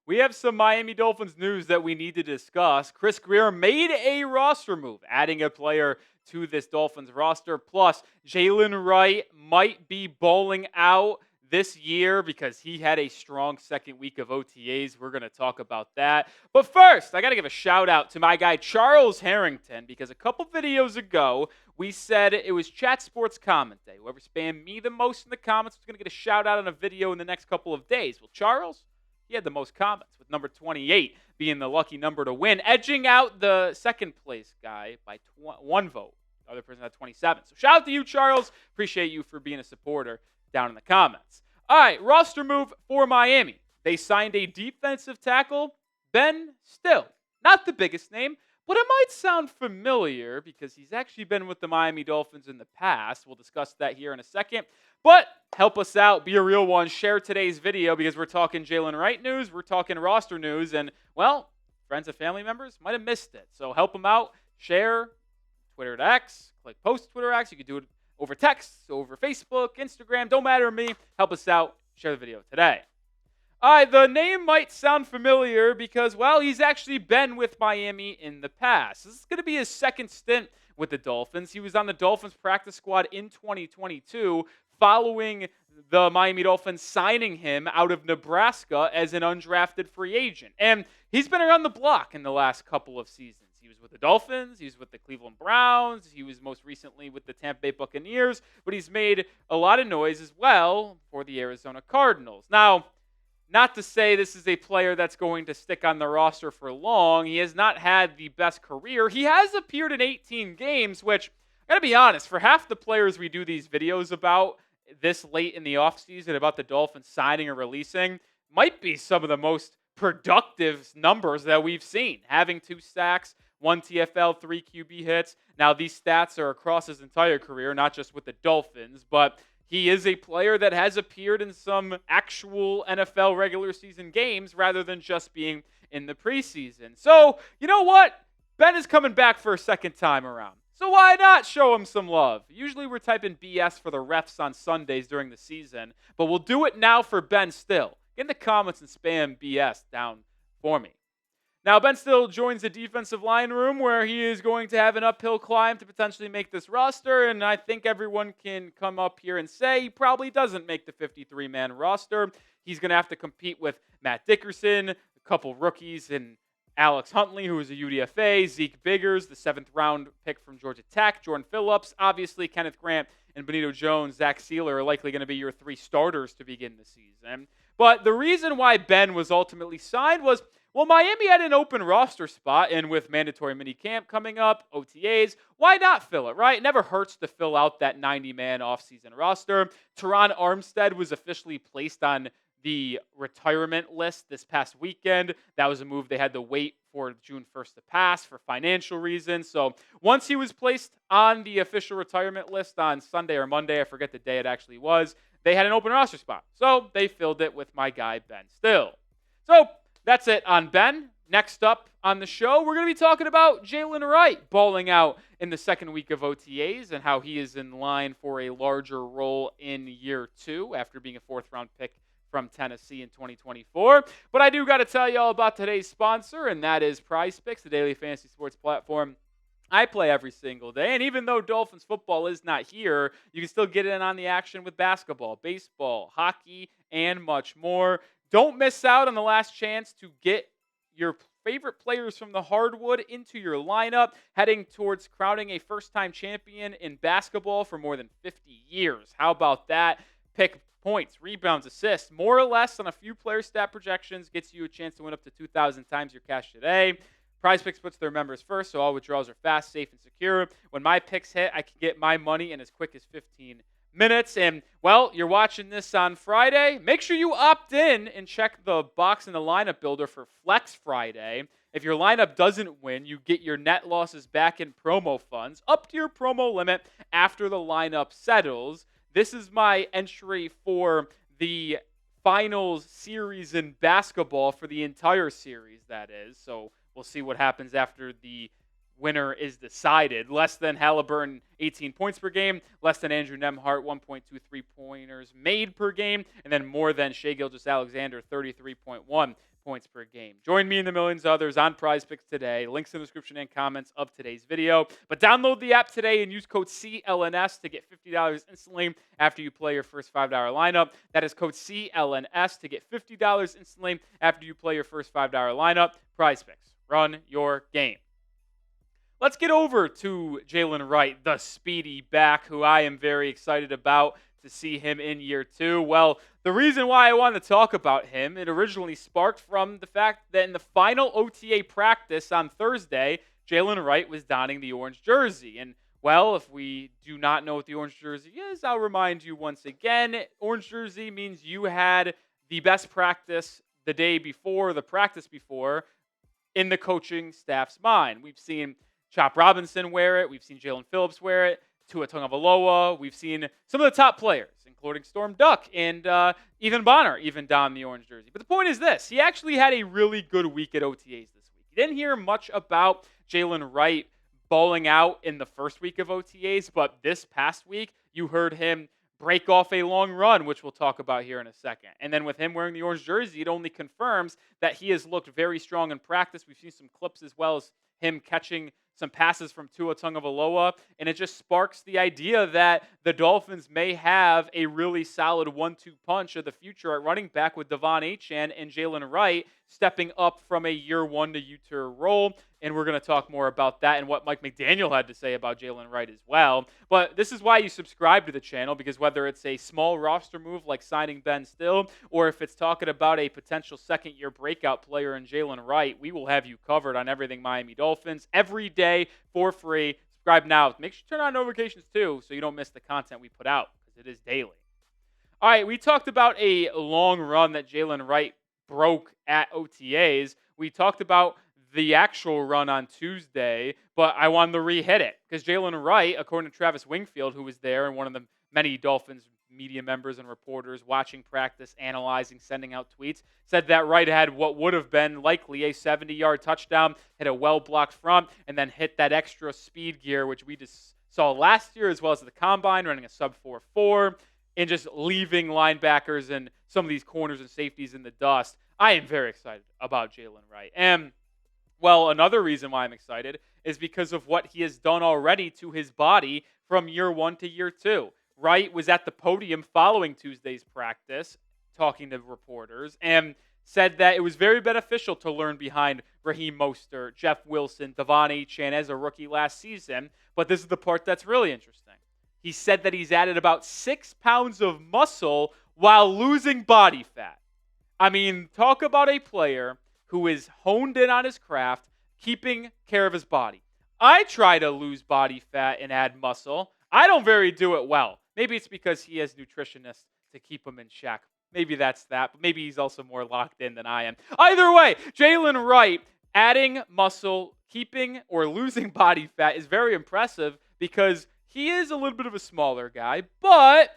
We have some Miami Dolphins news that we need to discuss. Chris Grier made a roster move, adding a player to this Dolphins roster. Plus, Jaylen Wright might be bowling out this year because he had a strong second week of OTAs. We're going to talk about that. But first, I got to give a shout out to my guy Charles Harrington because a couple videos ago, we said it was Chat Sports Comment Day. Whoever spammed me the most in the comments was going to get a shout out on a video in the next couple of days. Well, Charles, he had the most comments, with number 28 being the lucky number to win, edging out the second place guy by one vote. The other person had 27. So shout out to you, Charles. Appreciate you for being a supporter down in the comments. All right, roster move for Miami. They signed a defensive tackle, Ben Stille. Not the biggest name, but it might sound familiar because he's actually been with the Miami Dolphins in the past. We'll discuss that here in a second. But help us out, be a real one, share today's video because we're talking Jaylen Wright news, we're talking roster news, and, well, friends and family members might have missed it. So help them out, share, Twitter to X, click post to Twitter X. You can do it over text, over Facebook, Instagram, don't matter to me. Help us out, share the video today. All right, the name might sound familiar because, well, he's actually been with Miami in the past. This is going to be his second stint with the Dolphins. He was on the Dolphins Practice Squad in 2022 following the Miami Dolphins signing him out of Nebraska as an undrafted free agent. And he's been around the block in the last couple of seasons. He was with the Dolphins, he was with the Cleveland Browns, he was most recently with the Tampa Bay Buccaneers, but he's made a lot of noise as well for the Arizona Cardinals. Now, not to say this is a player that's going to stick on the roster for long. He has not had the best career. He has appeared in 18 games, which, I gotta be honest, for half the players we do these videos about this late in the offseason about the Dolphins signing or releasing, might be some of the most productive numbers that we've seen. Having 2 sacks, 1 TFL, 3 QB hits. Now, these stats are across his entire career, not just with the Dolphins, but he is a player that has appeared in some actual NFL regular season games rather than just being in the preseason. So, you know what? Ben is coming back for a second time around. So why not show him some love? Usually we're typing BS for the refs on Sundays during the season, but we'll do it now for Ben Stille. Get in the comments and spam BS down for me. Now, Ben Stille joins the defensive line room where he is going to have an uphill climb to potentially make this roster, and I think everyone can come up here and say he probably doesn't make the 53-man roster. He's going to have to compete with Matt Dickerson, a couple rookies, and Alex Huntley, who is a UDFA, Zeke Biggers, the 7th-round pick from Georgia Tech, Jordan Phillips, obviously Kenneth Grant, and Benito Jones, Zach Sealer are likely going to be your 3 starters to begin the season. But the reason why Ben was ultimately signed was, well, Miami had an open roster spot, and with mandatory minicamp coming up, OTAs, why not fill it, right? It never hurts to fill out that 90-man offseason roster. Teron Armstead was officially placed on the retirement list this past weekend. That was a move they had to wait for June 1st to pass for financial reasons. So once he was placed on the official retirement list on Sunday or Monday, I forget the day it actually was, they had an open roster spot. So they filled it with my guy, Ben Stille. So that's it on Ben. Next up on the show, we're going to be talking about Jaylen Wright balling out in the second week of OTAs and how he is in line for a larger role in year 2 after being a 4th-round pick from Tennessee in 2024. But I do got to tell you all about today's sponsor, and that is PrizePicks, the daily fantasy sports platform I play every single day. And even though Dolphins football is not here, you can still get in on the action with basketball, baseball, hockey, and much more. Don't miss out on the last chance to get your favorite players from the hardwood into your lineup, heading towards crowning a first-time champion in basketball for more than 50 years. How about that? Pick points, rebounds, assists, more or less on a few player stat projections, gets you a chance to win up to 2,000 times your cash today. PrizePicks puts their members first, so all withdrawals are fast, safe, and secure. When my picks hit, I can get my money in as quick as 15 minutes. And, well, you're watching this on Friday. Make sure you opt in and check the box in the lineup builder for Flex Friday. If your lineup doesn't win, you get your net losses back in promo funds, up to your promo limit after the lineup settles. This is my entry for the finals series in basketball for the entire series, that is. So we'll see what happens after the winner is decided. Less than Halliburton, 18 points per game. Less than Andrew Nembhard, 1.23 pointers made per game. And then more than Shai Gilgeous-Alexander, 33.1 points per game. Join me and the millions of others on Prize Picks today. Links in the description and comments of today's video. But download the app today and use code CLNS to get $50 instantly after you play your first $5 lineup. That is code CLNS to get $50 instantly after you play your first $5 lineup. Prize Picks. Run your game. Let's get over to Jaylen Wright, the speedy back, who I am very excited about to see him in year 2. Well, the reason why I wanted to talk about him, it originally sparked from the fact that in the final OTA practice on Thursday, Jaylen Wright was donning the orange jersey. And, well, if we do not know what the orange jersey is, I'll remind you once again. Orange jersey means you had the best practice the day before, the practice before, in the coaching staff's mind. We've seen Chop Robinson wear it. We've seen Jalen Phillips wear it. Tua Tagovailoa. We've seen some of the top players, including Storm Duck and Ethan Bonner, even don the orange jersey. But the point is this. He actually had a really good week at OTAs this week. You didn't hear much about Jaylen Wright balling out in the first week of OTAs, but this past week, you heard him break off a long run, which we'll talk about here in a second. And then with him wearing the orange jersey, it only confirms that he has looked very strong in practice. We've seen some clips as well as him catching some passes from Tua Tagovailoa, and it just sparks the idea that the Dolphins may have a really solid 1-2 punch of the future at running back with Devon Achane and Jaylen Wright stepping up from a year 1 to year 2 role. And we're going to talk more about that and what Mike McDaniel had to say about Jaylen Wright as well. But this is why you subscribe to the channel, because whether it's a small roster move like signing Ben Stille, or if it's talking about a potential second-year breakout player in Jaylen Wright, we will have you covered on everything Miami Dolphins every day for free. Subscribe now. Make sure you turn on notifications too so you don't miss the content we put out, because it is daily. All right, we talked about a long run that Jaylen Wright broke at OTAs. We talked about the actual run on Tuesday, but I wanted to re-hit it because Jaylen Wright, according to Travis Wingfield, who was there and one of the many Dolphins media members and reporters watching practice, analyzing, sending out tweets, said that Wright had what would have been likely a 70-yard touchdown, hit a well-blocked front, and then hit that extra speed gear, which we just saw last year as well as at the Combine, running a sub 4.4, and just leaving linebackers and some of these corners and safeties in the dust. I am very excited about Jaylen Wright. And well, another reason why I'm excited is because of what he has done already to his body from year 1 to year 2. Wright was at the podium following Tuesday's practice, talking to reporters, and said that it was very beneficial to learn behind Raheem Mostert, Jeff Wilson, Devon Achane as a rookie last season. But this is the part that's really interesting. He said that he's added about 6 pounds of muscle while losing body fat. I mean, talk about a player who is honed in on his craft, keeping care of his body. I try to lose body fat and add muscle. I don't do it well. Maybe it's because he has nutritionists to keep him in check. Maybe that's that, but maybe he's also more locked in than I am. Either way, Jaylen Wright adding muscle, keeping or losing body fat is very impressive because he is a little bit of a smaller guy, but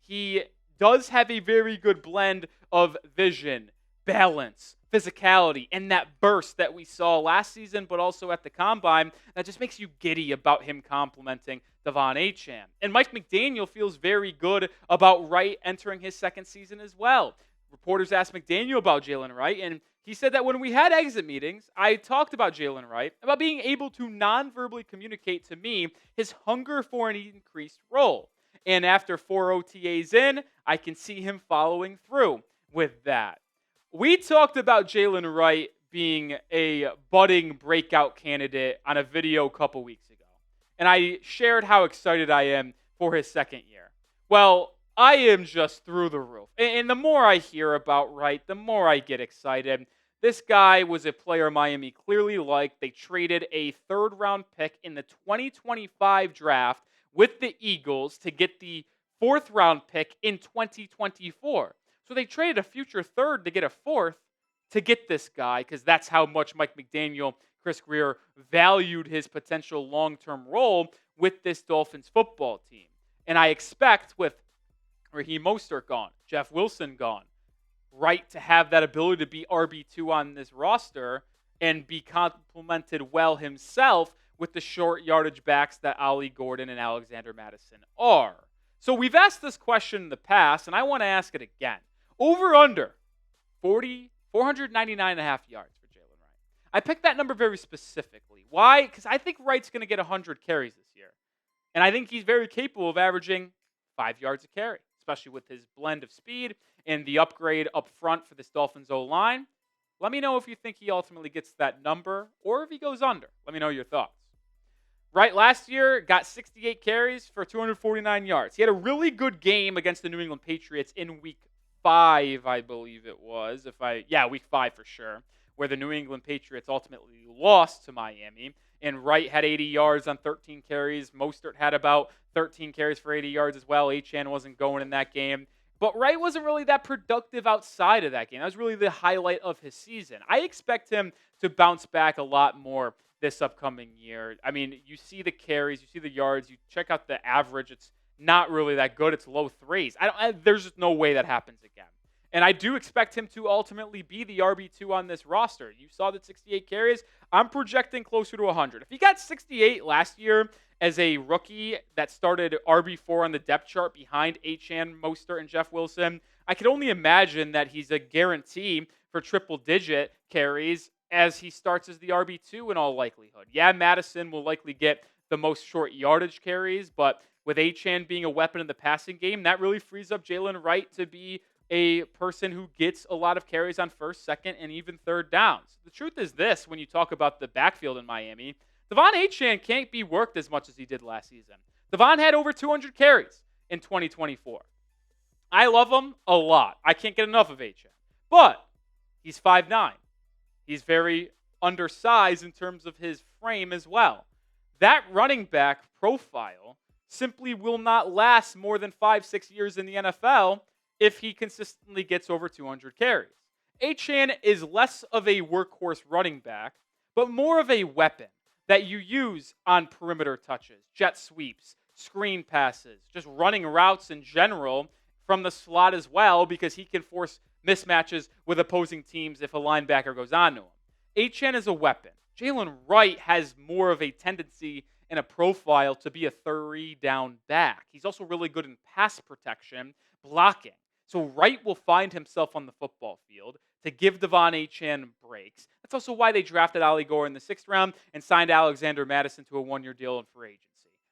he does have a very good blend of vision, balance, physicality, and that burst that we saw last season, but also at the Combine, that just makes you giddy about him complimenting Devon Achane. And Mike McDaniel feels very good about Wright entering his second season as well. Reporters asked McDaniel about Jaylen Wright, and he said that when we had exit meetings, I talked about Jaylen Wright, about being able to non-verbally communicate to me his hunger for an increased role. And after 4 OTAs in, I can see him following through with that. We talked about Jaylen Wright being a budding breakout candidate on a video a couple weeks ago. And I shared how excited I am for his second year. Well, I am just through the roof. And the more I hear about Wright, the more I get excited. This guy was a player Miami clearly liked. They traded a third-round pick in the 2025 draft with the Eagles to get the fourth-round pick in 2024. So they traded a future third to get a fourth to get this guy because that's how much Mike McDaniel, Chris Grier, valued his potential long-term role with this Dolphins football team. And I expect with Raheem Mostert gone, Jeff Wilson gone, Wright to have that ability to be RB2 on this roster and be complemented well himself with the short yardage backs that Ollie Gordon and Alexander Mattison are. So we've asked this question in the past, and I want to ask it again. Over under 499.5 yards for Jaylen Wright. I picked that number very specifically. Why? Because I think Wright's going to get 100 carries this year. And I think he's very capable of averaging 5 yards a carry, especially with his blend of speed and the upgrade up front for this Dolphins O-line. Let me know if you think he ultimately gets that number or if he goes under. Let me know your thoughts. Wright last year got 68 carries for 249 yards. He had a really good game against the New England Patriots in week 5, I believe it was. Week 5 for sure, where the New England Patriots ultimately lost to Miami. And Wright had 80 yards on 13 carries. Mostert had about 13 carries for 80 yards as well. Achane wasn't going in that game. But Wright wasn't really that productive outside of that game. That was really the highlight of his season. I expect him to bounce back a lot more this upcoming year. I mean, you see the carries, you see the yards, you check out the average. It's not really that good. It's low threes. There's just no way that happens again. And I do expect him to ultimately be the RB2 on this roster. You saw that 68 carries. I'm projecting closer to 100. If he got 68 last year as a rookie that started RB4 on the depth chart behind Achane, Mostert, and Jeff Wilson, I could only imagine that he's a guarantee for triple-digit carries as he starts as the RB2 in all likelihood. Yeah, Mattison will likely get the most short yardage carries, but with Achane being a weapon in the passing game, that really frees up Jaylen Wright to be a person who gets a lot of carries on first, second, and even third downs. The truth is this, when you talk about the backfield in Miami, Devon Achane can't be worked as much as he did last season. Devon had over 200 carries in 2024. I love him a lot. I can't get enough of Achane. But he's 5'9". He's very undersized in terms of his frame as well. That running back profile simply will not last more than 5-6 years in the NFL if he consistently gets over 200 carries. Achane is less of a workhorse running back, but more of a weapon that you use on perimeter touches, jet sweeps, screen passes, just running routes in general from the slot as well, because he can force mismatches with opposing teams if a linebacker goes on to him. Achane is a weapon. Jaylen Wright has more of a tendency and a profile to be a 3-down back. He's also really good in pass protection, blocking. So Wright will find himself on the football field to give Devon Achane breaks. That's also why they drafted Ollie Gore in the 6th round and signed Alexander Mattison to a 1-year deal in free agency.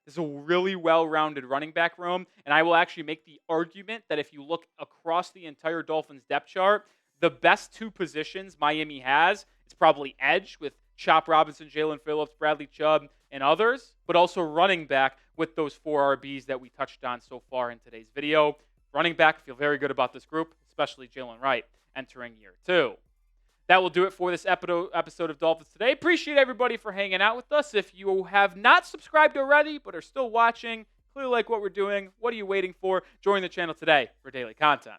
This is a really well-rounded running back room, and I will actually make the argument that if you look across the entire Dolphins depth chart, the best 2 positions Miami has is probably edge with Chop Robinson, Jalen Phillips, Bradley Chubb, and others, but also running back with those 4 RBs that we touched on so far in today's video. Running back, I feel very good about this group, especially Jaylen Wright entering year 2. That will do it for this episode of Dolphins Today. Appreciate everybody for hanging out with us. If you have not subscribed already but are still watching, clearly like what we're doing, what are you waiting for? Join the channel today for daily content.